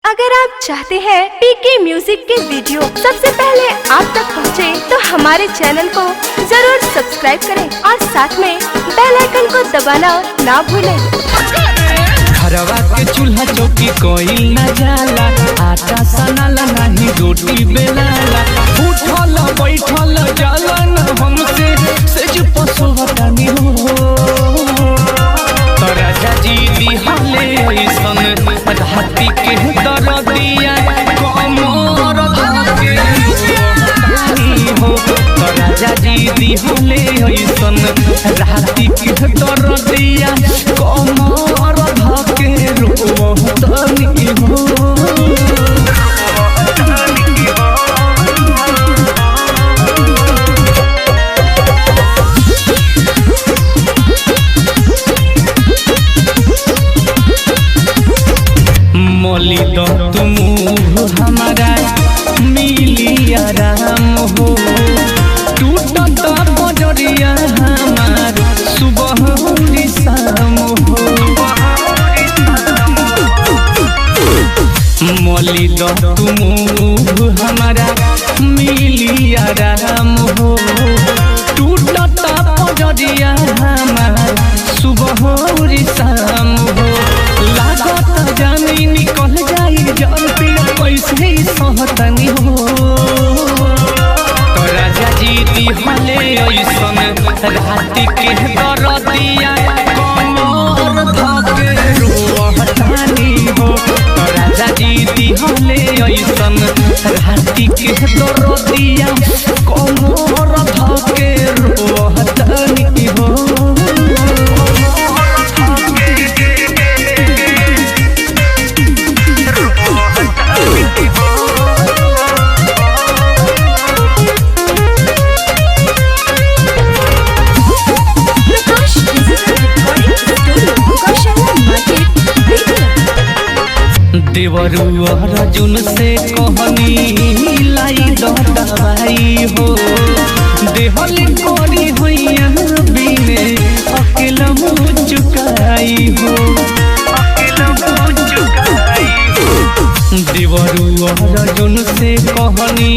अगर आप चाहते हैं पीके म्यूजिक के वीडियो सबसे पहले आप तक पहुंचे, तो हमारे चैनल को जरूर सब्सक्राइब करें और साथ में बेल आइकन को दबाना ना भूलें। घरवा के चूल्हा चौकी कोई न जाला, आटा सनाला नहीं रोटी बेलाला, उठल बैठल जाला न हमसे सेज पसोहतानी हो। तो राजा जी दिहले ऐसन राती के दरदिया कमर धके हो। तो राजा जी दिहले ऐसन राती के दरदिया कमर धके रोहतानी हो। मोली दो तुम हमारा मिली आराम हो, टूटता बजरिया हमार सुबह शाम हो। मोली दो तुम हमारा मिली आराम हो, टूटता बजरिया हमार सुबह शाम हो। लागत जानी निकल जाई जान पीड़ा कैसे सहतनी हो। तो राजा जी दिहले ऐसन राती के दरदिया कमर धके रोहतानी हो। तो राजा जी दिहले ऐसन राती के दरदिया कमर धके रोहतानी हो। देवरू अर्जुन से कहनी लाई दो दवाई हो, देहल कोरी होइया बिने अकेला मुचुकाई हो। देवरू अर्जुन से कहनी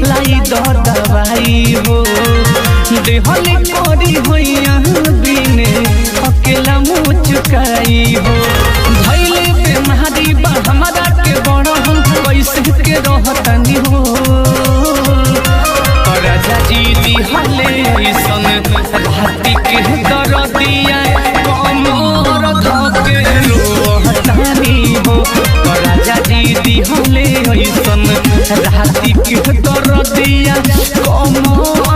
लाई दो दवाई हो, देहल कोरी होइया बिने अकेला मुचुकाई हो। धैले बेमारी बा हमारा के बड़ हम कैसे के रहतनी हो। राजा जी दिहले ऐसन राती के दरदिया कमर धके रोहतानी हो। राजा जी दिहले ऐसन राती के दरदिया कमर